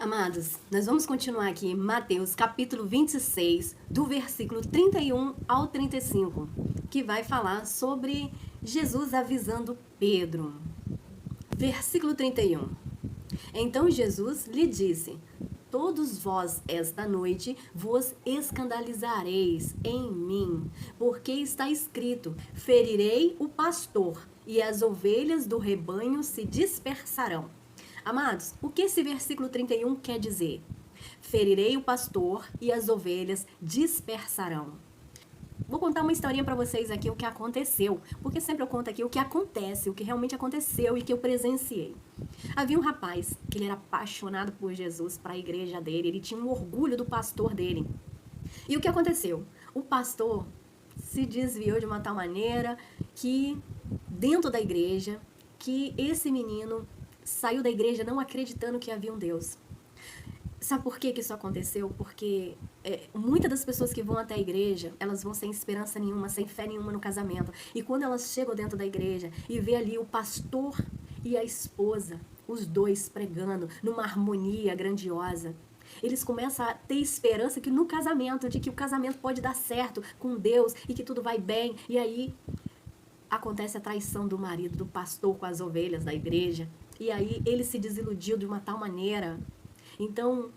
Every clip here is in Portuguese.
Amados, nós vamos continuar aqui em Mateus capítulo 26, do versículo 31 ao 35, que vai falar sobre Jesus avisando Pedro. Versículo 31. Então Jesus lhe disse: todos vós esta noite vos escandalizareis em mim, porque está escrito: ferirei o pastor, e as ovelhas do rebanho se dispersarão. Amados, o que esse versículo 31 quer dizer? Ferirei o pastor e as ovelhas dispersarão. Vou contar uma historinha para vocês aqui, o que aconteceu, porque sempre eu conto aqui o que acontece, o que realmente aconteceu e que eu presenciei. Havia um rapaz que ele era apaixonado por Jesus, para a igreja dele, ele tinha um orgulho do pastor dele. E o que aconteceu? O pastor se desviou de uma tal maneira que, dentro da igreja, que esse menino saiu da igreja não acreditando que havia um Deus. Sabe por que isso aconteceu? Porque muitas das pessoas que vão até a igreja, elas vão sem esperança nenhuma, sem fé nenhuma no casamento. E quando elas chegam dentro da igreja e vê ali o pastor e a esposa, os dois pregando numa harmonia grandiosa, eles começam a ter esperança que no casamento, de que o casamento pode dar certo com Deus e que tudo vai bem. E aí acontece a traição do marido, do pastor com as ovelhas da igreja. E aí ele se desiludiu de uma tal maneira. Então,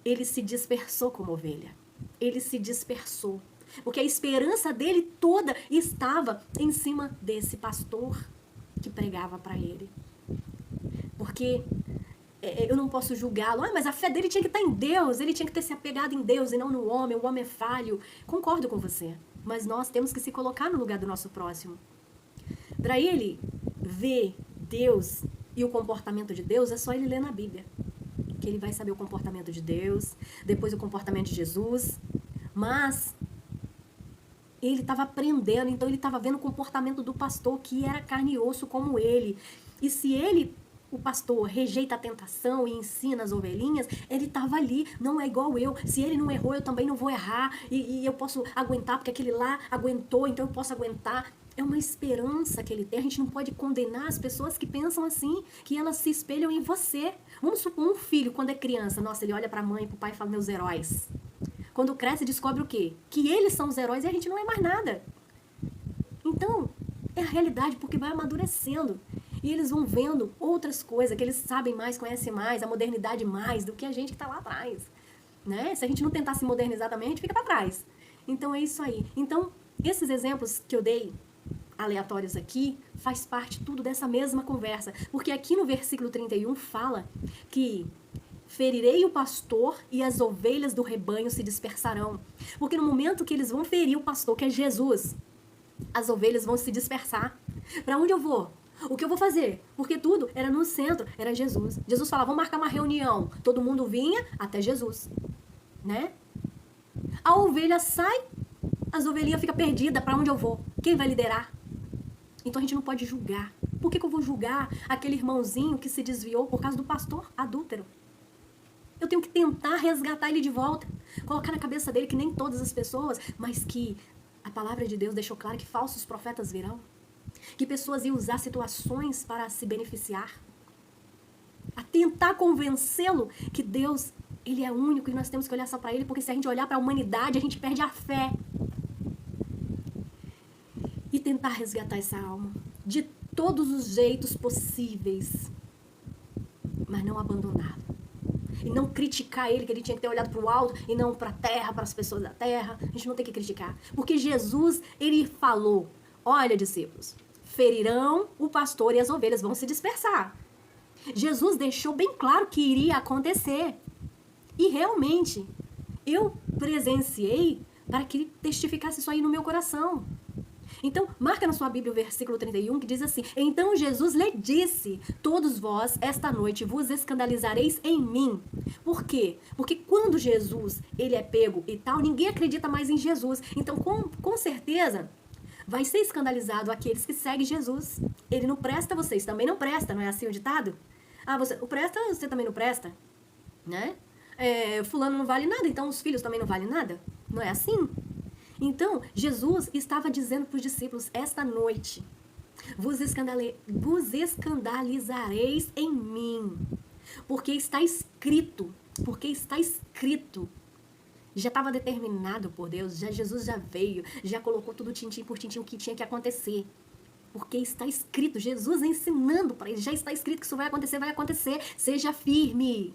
ele se dispersou como ovelha. Ele se dispersou. Porque a esperança dele toda estava em cima desse pastor que pregava para ele. Porque eu não posso julgá-lo. Mas a fé dele tinha que estar em Deus. Ele tinha que ter se apegado em Deus e não no homem. O homem é falho. Concordo com você. Mas nós temos que se colocar no lugar do nosso próximo. Para ele ver Deus e o comportamento de Deus, é só ele ler na Bíblia. Que ele vai saber o comportamento de Deus, depois o comportamento de Jesus. Mas ele estava aprendendo, então ele estava vendo o comportamento do pastor, que era carne e osso como ele. E se ele, o pastor, rejeita a tentação e ensina as ovelhinhas, ele estava ali, não é igual eu. Se ele não errou, eu também não vou errar. E eu posso aguentar, porque aquele lá aguentou, então eu posso aguentar. É uma esperança que ele tem. A gente não pode condenar as pessoas que pensam assim, que elas se espelham em você. Vamos supor um filho, quando é criança, nossa, ele olha para a mãe e para o pai e fala, meus heróis. Quando cresce, descobre o quê? Que eles são os heróis e a gente não é mais nada. Então, é a realidade, porque vai amadurecendo. E eles vão vendo outras coisas, que eles sabem mais, conhecem mais, a modernidade mais do que a gente que está lá atrás. Né? Se a gente não tentar se modernizar também, a gente fica para trás. Então, é isso aí. Então, esses exemplos que eu dei, aleatórios aqui, faz parte tudo dessa mesma conversa. Porque aqui no versículo 31 fala que ferirei o pastor e as ovelhas do rebanho se dispersarão. Porque no momento que eles vão ferir o pastor, que é Jesus, as ovelhas vão se dispersar. Para onde eu vou? O que eu vou fazer? Porque tudo era no centro, era Jesus. Jesus falava, vamos marcar uma reunião. Todo mundo vinha até Jesus. Né? A ovelha sai, as ovelhinhas ficam perdidas. Para onde eu vou? Quem vai liderar? Então a gente não pode julgar. Por que eu vou julgar aquele irmãozinho que se desviou por causa do pastor adúltero? Eu tenho que tentar resgatar ele de volta. Colocar na cabeça dele que nem todas as pessoas, mas que a palavra de Deus deixou claro que falsos profetas virão. Que pessoas iam usar situações para se beneficiar. A tentar convencê-lo que Deus, ele é único e nós temos que olhar só para ele, porque se a gente olhar para a humanidade, a gente perde a fé. E tentar resgatar essa alma de todos os jeitos possíveis, mas não abandoná-lo. E não criticar ele, que ele tinha que ter olhado para o alto e não para a terra, para as pessoas da terra. A gente não tem que criticar. Porque Jesus, ele falou, olha, discípulos, ferirão o pastor e as ovelhas vão se dispersar. Jesus deixou bem claro que iria acontecer. E realmente, eu presenciei para que ele testificasse isso aí no meu coração. Então, marca na sua Bíblia o versículo 31, que diz assim, então Jesus lhe disse, todos vós, esta noite, vos escandalizareis em mim. Por quê? Porque quando Jesus, ele é pego e tal, ninguém acredita mais em Jesus. Então, com certeza, vai ser escandalizado aqueles que seguem Jesus. Ele não presta, vocês também não prestam, não é assim o ditado? Ah, você presta, você também não presta, né? Fulano não vale nada, então os filhos também não valem nada? Não é assim? Então, Jesus estava dizendo para os discípulos, esta noite, vos escandalizareis em mim, porque está escrito, Porque está escrito. Já estava determinado por Deus, Jesus já veio, já colocou tudo tintim por tintim o que tinha que acontecer. Porque está escrito, Jesus ensinando para eles, já está escrito que isso vai acontecer, seja firme.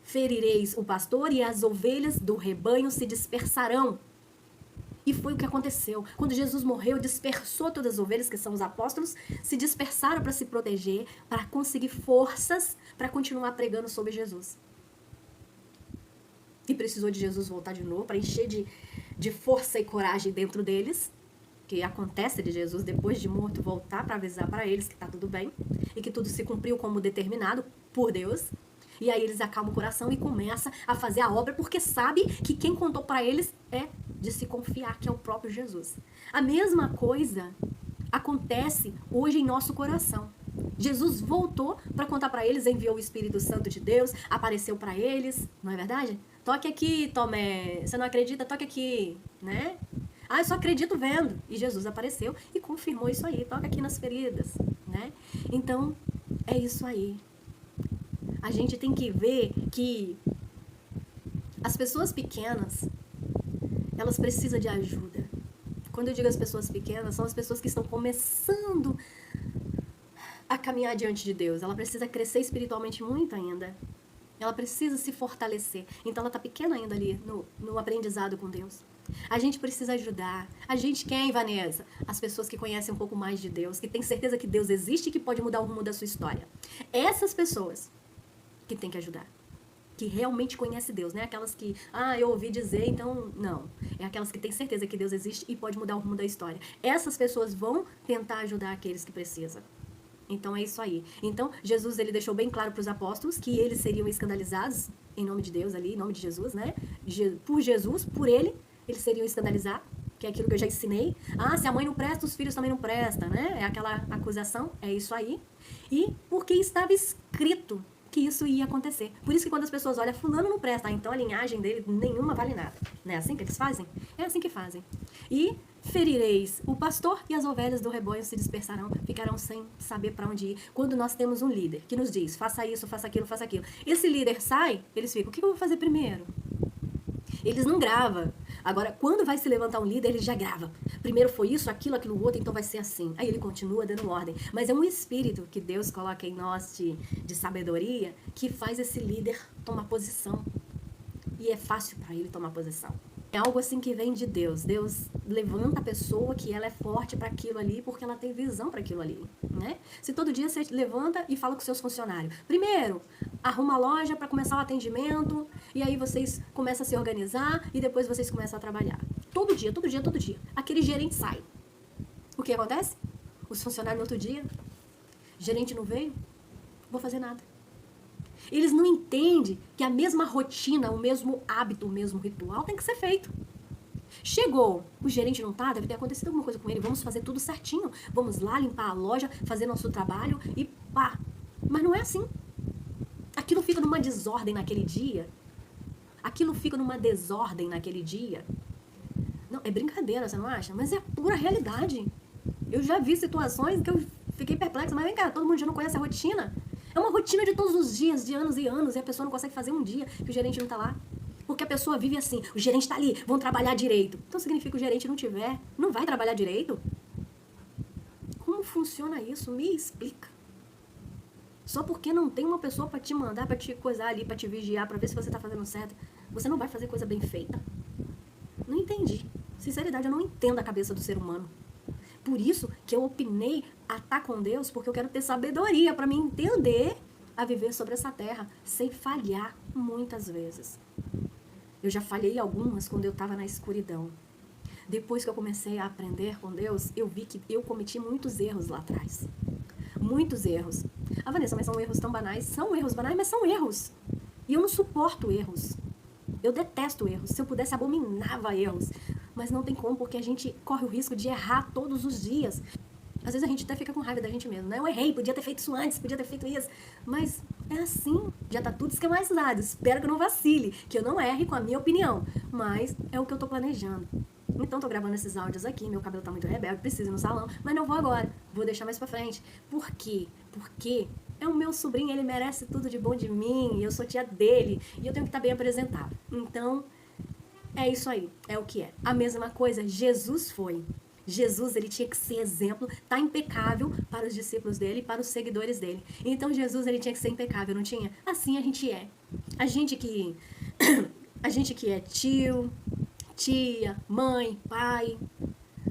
Ferireis o pastor e as ovelhas do rebanho se dispersarão. E foi o que aconteceu. Quando Jesus morreu, dispersou todas as ovelhas, que são os apóstolos, se dispersaram para se proteger, para conseguir forças para continuar pregando sobre Jesus. E precisou de Jesus voltar de novo para encher de força e coragem dentro deles, que acontece de Jesus depois de morto voltar para avisar para eles que está tudo bem e que tudo se cumpriu como determinado por Deus. E aí eles acalmam o coração e começam a fazer a obra porque sabe que quem contou para eles é de se confiar, que é o próprio Jesus. A mesma coisa acontece hoje em nosso coração. Jesus voltou para contar para eles, enviou o Espírito Santo de Deus, apareceu para eles, não é verdade? Toque aqui, Tomé. Você não acredita? Toque aqui, né? Ah, eu só acredito vendo. E Jesus apareceu e confirmou isso aí. Toca aqui nas feridas, né? Então, é isso aí. A gente tem que ver que as pessoas pequenas, elas precisam de ajuda. Quando eu digo as pessoas pequenas, são as pessoas que estão começando a caminhar diante de Deus. Ela precisa crescer espiritualmente muito ainda. Ela precisa se fortalecer. Então ela está pequena ainda ali no aprendizado com Deus. A gente precisa ajudar. A gente quem, Vanessa? As pessoas que conhecem um pouco mais de Deus, que têm certeza que Deus existe e que pode mudar o rumo da sua história. Essas pessoas que tem que ajudar. Que realmente conhecem Deus, né? Aquelas que, eu ouvi dizer, então não. É aquelas que têm certeza que Deus existe e pode mudar o rumo da história. Essas pessoas vão tentar ajudar aqueles que precisam. Então é isso aí. Então Jesus ele deixou bem claro para os apóstolos que eles seriam escandalizados em nome de Deus ali, em nome de Jesus, né? Por Jesus, por ele, eles seriam escandalizados, que é aquilo que eu já ensinei. Se a mãe não presta, os filhos também não prestam, né? É aquela acusação, é isso aí. E porque estava escrito que isso ia acontecer. Por isso que quando as pessoas olham, fulano não presta, então a linhagem dele nenhuma vale nada. Não é assim que eles fazem? É assim que fazem. E ferireis o pastor e as ovelhas do rebanho se dispersarão, ficarão sem saber para onde ir. Quando nós temos um líder que nos diz, faça isso, faça aquilo, faça aquilo. Esse líder sai, eles ficam, o que eu vou fazer primeiro? Eles não gravam. Agora, quando vai se levantar um líder, ele já grava. Primeiro foi isso, aquilo outro, então vai ser assim. Aí ele continua dando ordem. Mas é um espírito que Deus coloca em nós de sabedoria que faz esse líder tomar posição. E é fácil para ele tomar posição. É algo assim que vem de Deus. Deus levanta a pessoa que ela é forte para aquilo ali porque ela tem visão para aquilo ali, né? Se todo dia você levanta e fala com seus funcionários, primeiro, arruma a loja para começar o atendimento e aí vocês começam a se organizar e depois vocês começam a trabalhar. Todo dia. Aquele gerente sai. O que acontece? Os funcionários no outro dia, gerente não veio, vou fazer nada. Eles não entendem que a mesma rotina, o mesmo hábito, o mesmo ritual tem que ser feito. Chegou, o gerente não tá, deve ter acontecido alguma coisa com ele, vamos fazer tudo certinho, vamos lá limpar a loja, fazer nosso trabalho e pá. Mas não é assim. Aquilo fica numa desordem naquele dia. Não, é brincadeira, você não acha? Mas é pura realidade. Eu já vi situações que eu fiquei perplexa, mas vem cá, todo mundo já não conhece a rotina? É uma rotina de todos os dias, de anos e anos, e a pessoa não consegue fazer um dia que o gerente não tá lá. Porque a pessoa vive assim, o gerente tá ali, vão trabalhar direito. Então significa que o gerente não vai trabalhar direito? Como funciona isso? Me explica. Só porque não tem uma pessoa pra te mandar, pra te coisar ali, pra te vigiar, pra ver se você tá fazendo certo, você não vai fazer coisa bem feita? Não entendi. Sinceridade, eu não entendo a cabeça do ser humano. Por isso que eu opinei a estar com Deus, porque eu quero ter sabedoria para me entender a viver sobre essa terra sem falhar muitas vezes. Eu já falhei algumas quando eu estava na escuridão. Depois que eu comecei a aprender com Deus, eu vi que eu cometi muitos erros lá atrás. Muitos erros. Vanessa, mas são erros tão banais? São erros banais, mas são erros. E eu não suporto erros. Eu detesto erros. Se eu pudesse, abominava erros. Mas não tem como, porque a gente corre o risco de errar todos os dias. Às vezes a gente até fica com raiva da gente mesmo, né? Eu errei, podia ter feito isso antes, podia ter feito isso. Mas é assim, já tá tudo esquematizado. Espero que eu não vacile, que eu não erre com a minha opinião. Mas é o que eu tô planejando. Então tô gravando esses áudios aqui, meu cabelo tá muito rebelde, preciso ir no salão, mas não vou agora. Vou deixar mais pra frente. Por quê? Porque É o meu sobrinho, ele merece tudo de bom de mim, eu sou tia dele, e eu tenho que estar bem apresentável. Então, é isso aí, é o que é. A mesma coisa, Jesus foi. Jesus, ele tinha que ser exemplo, tá impecável para os discípulos dele, para os seguidores dele. Então, Jesus, ele tinha que ser impecável, não tinha? Assim a gente é. A gente que a gente que é tio, tia, mãe, pai,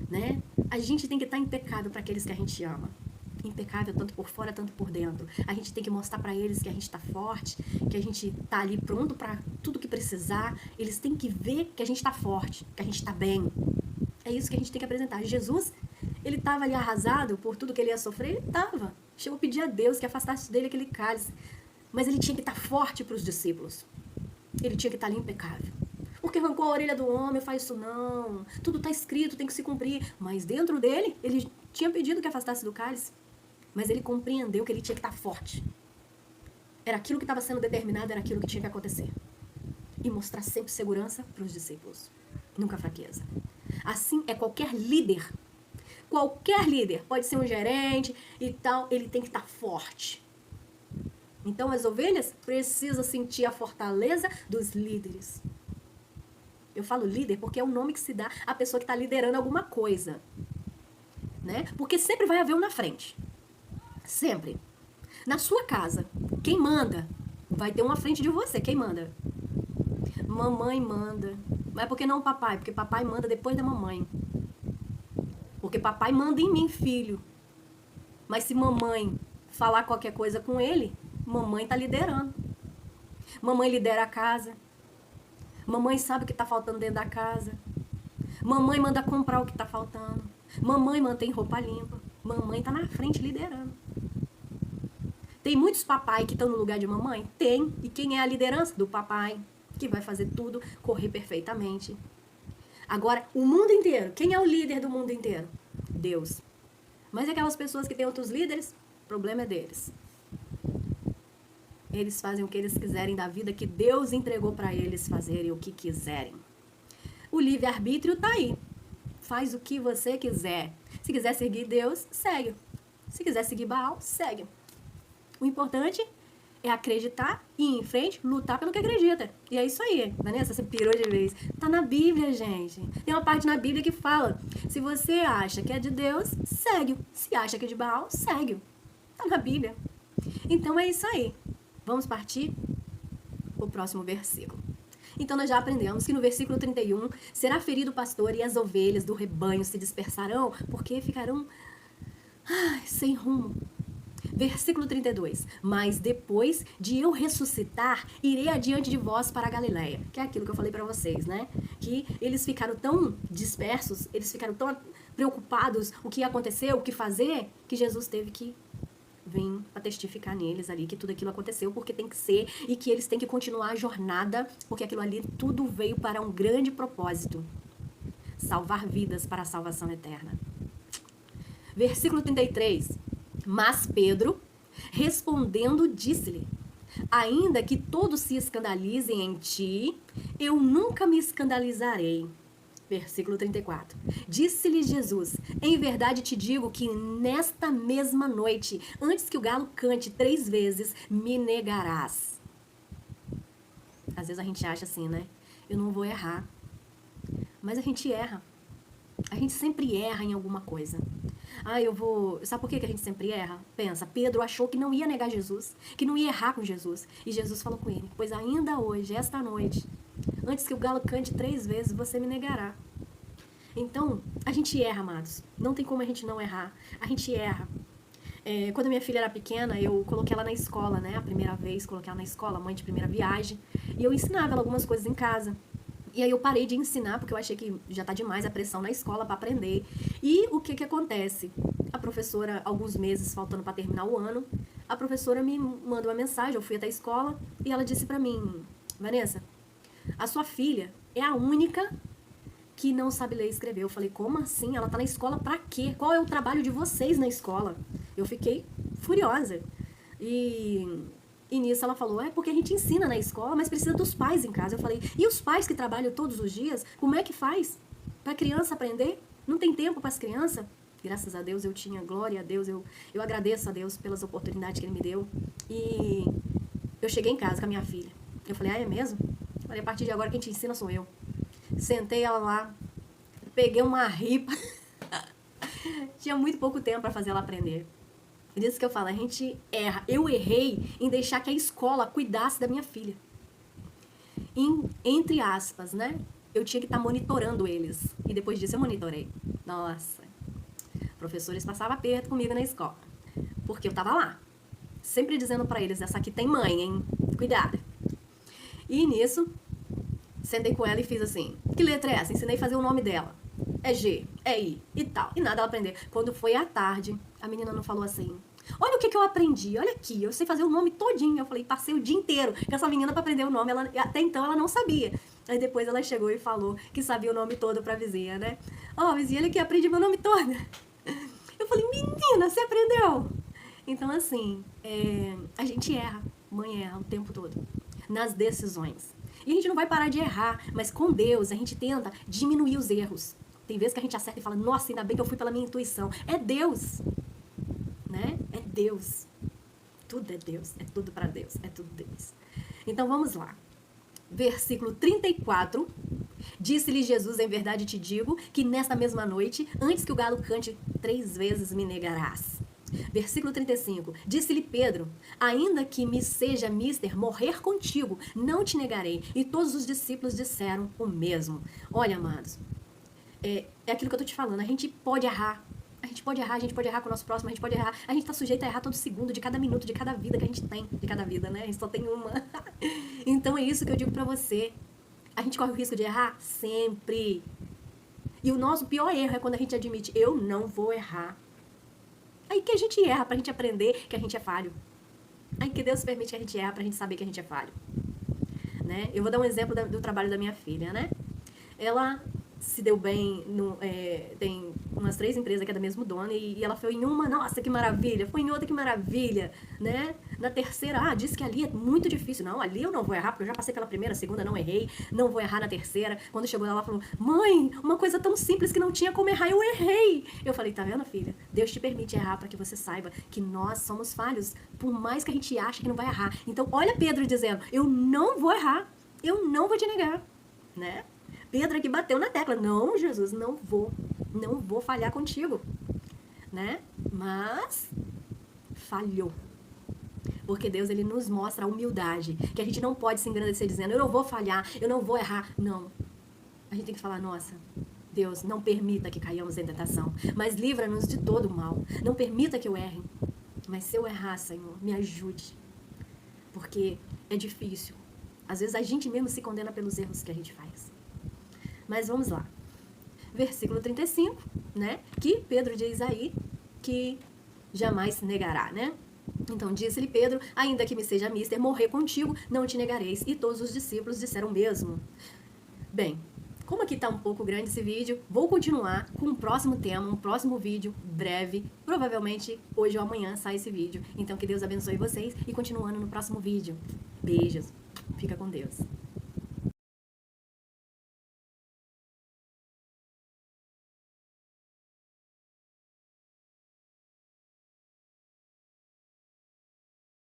né? A gente tem que estar impecável para aqueles que a gente ama. Impecável tanto por fora, tanto por dentro. A gente tem que mostrar para eles que a gente está forte, que a gente está ali pronto para tudo que precisar. Eles têm que ver que a gente está forte, que a gente está bem. É isso que a gente tem que apresentar. Jesus, ele estava ali arrasado por tudo que ele ia sofrer? Ele estava. Chegou a pedir a Deus que afastasse dele aquele cálice. Mas ele tinha que estar forte para os discípulos. Ele tinha que estar ali impecável. Porque arrancou a orelha do homem, faz isso não. Tudo está escrito, tem que se cumprir. Mas dentro dele, ele tinha pedido que afastasse do cálice. Mas ele compreendeu que ele tinha que estar forte. Era aquilo que estava sendo determinado, era aquilo que tinha que acontecer. E mostrar sempre segurança para os discípulos. Nunca fraqueza. Assim é qualquer líder. Qualquer líder, pode ser um gerente e tal, ele tem que estar forte. Então as ovelhas precisam sentir a fortaleza dos líderes. Eu falo líder porque é o nome que se dá à pessoa que está liderando alguma coisa. Né? Porque sempre vai haver um na frente. Sempre. Na sua casa, quem manda? Vai ter um à frente de você, quem manda? Mamãe manda. Mas por que não o papai? Porque papai manda depois da mamãe. Porque papai manda em mim, filho. Mas se mamãe falar qualquer coisa com ele, mamãe tá liderando. Mamãe lidera a casa. Mamãe sabe o que tá faltando dentro da casa. Mamãe manda comprar o que tá faltando. Mamãe mantém roupa limpa. Mamãe tá na frente liderando. Tem muitos papai que estão no lugar de mamãe? Tem. E quem é a liderança? Do papai, que vai fazer tudo correr perfeitamente. Agora, o mundo inteiro. Quem é o líder do mundo inteiro? Deus. Mas aquelas pessoas que têm outros líderes, o problema é deles. Eles fazem o que eles quiserem da vida que Deus entregou para eles fazerem o que quiserem. O livre-arbítrio tá aí. Faz o que você quiser. Se quiser seguir Deus, segue. Se quiser seguir Baal, segue. O importante é acreditar, ir em frente, lutar pelo que acredita. E é isso aí. Vanessa, você pirou de vez. Tá na Bíblia, gente. Tem uma parte na Bíblia que fala, se você acha que é de Deus, segue. Se acha que é de Baal, segue. Tá na Bíblia. Então é isso aí. Vamos partir para o próximo versículo. Então nós já aprendemos que no versículo 31, será ferido o pastor e as ovelhas do rebanho se dispersarão, porque ficarão sem rumo. Versículo 32, mas depois de eu ressuscitar, irei adiante de vós para a Galileia. Que é aquilo que eu falei para vocês, né? Que eles ficaram tão dispersos, eles ficaram tão preocupados o que aconteceu, o que fazer, que Jesus teve que vir para testificar neles ali que tudo aquilo aconteceu porque tem que ser e que eles têm que continuar a jornada, porque aquilo ali tudo veio para um grande propósito. Salvar vidas para a salvação eterna. Versículo 33. Mas Pedro, respondendo, disse-lhe, ainda que todos se escandalizem em ti, eu nunca me escandalizarei. Versículo 34. Disse-lhe Jesus, em verdade te digo que nesta mesma noite, antes que o galo cante 3 vezes, me negarás. Às vezes a gente acha assim, né? Eu não vou errar. Mas a gente erra. A gente sempre erra em alguma coisa. Sabe por que a gente sempre erra? Pensa, Pedro achou que não ia negar Jesus, que não ia errar com Jesus. E Jesus falou com ele, pois ainda hoje, esta noite, antes que o galo cante 3 vezes, você me negará. Então, a gente erra, amados. Não tem como a gente não errar. A gente erra. Quando minha filha era pequena, eu coloquei ela na escola, né? A primeira vez, coloquei ela na escola, mãe de primeira viagem. E eu ensinava ela algumas coisas em casa. E aí eu parei de ensinar, porque eu achei que já tá demais a pressão na escola para aprender. E o que acontece? A professora, alguns meses faltando para terminar o ano, a professora me manda uma mensagem, eu fui até a escola, e ela disse para mim, Vanessa, a sua filha é a única que não sabe ler e escrever. Eu falei, como assim? Ela tá na escola pra quê? Qual é o trabalho de vocês na escola? Eu fiquei furiosa. E nisso ela falou, porque a gente ensina na escola, mas precisa dos pais em casa. Eu falei, e os pais que trabalham todos os dias, como é que faz? Pra criança aprender? Não tem tempo para as crianças? Graças a Deus eu tinha, glória a Deus, eu agradeço a Deus pelas oportunidades que Ele me deu. E eu cheguei em casa com a minha filha. Eu falei, é mesmo? Eu falei, a partir de agora quem te ensina sou eu. Sentei ela lá, peguei uma ripa. Tinha muito pouco tempo para fazer ela aprender. É disso que eu falo, a gente erra. Eu errei em deixar que a escola cuidasse da minha filha. Entre aspas, né? Eu tinha que estar monitorando eles. E depois disso eu monitorei. Nossa. Professores passavam aperto comigo na escola. Porque eu tava lá. Sempre dizendo pra eles, essa aqui tem mãe, hein? Cuidado. E nisso, sentei com ela e fiz assim. Que letra é essa? Ensinei a fazer o nome dela. É G, é I e tal. E nada ela aprender. Quando foi à tarde, a menina não falou assim. Olha o que eu aprendi, olha aqui, eu sei fazer o nome todinho. Eu falei, passei o dia inteiro com essa menina pra aprender o nome. Até então ela não sabia. Aí depois ela chegou e falou que sabia o nome todo pra vizinha, né? Ó, vizinha, olha aqui, aprendi meu nome todo. Eu falei, menina, você aprendeu? Então, assim, a gente erra, mãe erra o tempo todo, nas decisões. E a gente não vai parar de errar, mas com Deus a gente tenta diminuir os erros. Tem vezes que a gente acerta e fala, nossa, ainda bem que eu fui pela minha intuição. É Deus, né? É Deus. Tudo é Deus, é tudo para Deus, é tudo Deus. Então, vamos lá. Versículo 34, disse-lhe Jesus, em verdade te digo, que nesta mesma noite, antes que o galo cante, 3 vezes me negarás. Versículo 35, disse-lhe Pedro, ainda que me seja mister morrer contigo, não te negarei. E todos os discípulos disseram o mesmo. Olha, amados, é aquilo que eu tô te falando, a gente pode errar. A gente pode errar com o nosso próximo, a gente pode errar. A gente tá sujeito a errar todo segundo, de cada minuto, de cada vida que a gente tem. De cada vida, né? A gente só tem uma. Então é isso que eu digo pra você. A gente corre o risco de errar sempre. E o nosso pior erro é quando a gente admite, eu não vou errar. Aí que a gente erra pra gente aprender que a gente é falho. Aí que Deus permite que a gente erra pra gente saber que a gente é falho. Né? Eu vou dar um exemplo do trabalho da minha filha, né? Ela se deu bem, tem umas 3 empresas que é da mesmo dono, e ela foi em uma, nossa, que maravilha, foi em outra, que maravilha, né? Na terceira, disse que ali é muito difícil. Não, ali eu não vou errar, porque eu já passei pela primeira, segunda, não errei, não vou errar na terceira. Quando chegou ela falou, mãe, uma coisa tão simples que não tinha como errar, eu errei. Eu falei, tá vendo, filha? Deus te permite errar para que você saiba que nós somos falhos, por mais que a gente ache que não vai errar. Então, olha Pedro dizendo, eu não vou errar, eu não vou te negar, né? Pedro aqui bateu na tecla. Não, Jesus, não vou falhar contigo, né? Mas falhou. Porque Deus, ele nos mostra a humildade, que a gente não pode se engrandecer dizendo, eu não vou falhar, eu não vou errar. Não. A gente tem que falar, nossa, Deus, não permita que caiamos em tentação, mas livra-nos de todo o mal. Não permita que eu erre. Mas se eu errar, Senhor, me ajude. Porque é difícil. Às vezes a gente mesmo se condena pelos erros que a gente faz. Mas vamos lá. Versículo 35, né? Que Pedro diz aí que jamais se negará, né? Então disse-lhe Pedro, ainda que me seja mister morrer contigo, não te negareis. E todos os discípulos disseram o mesmo. Bem, como aqui tá um pouco grande esse vídeo, vou continuar com um próximo tema, um próximo vídeo breve. Provavelmente hoje ou amanhã sai esse vídeo. Então que Deus abençoe vocês e continuando no próximo vídeo. Beijos. Fica com Deus.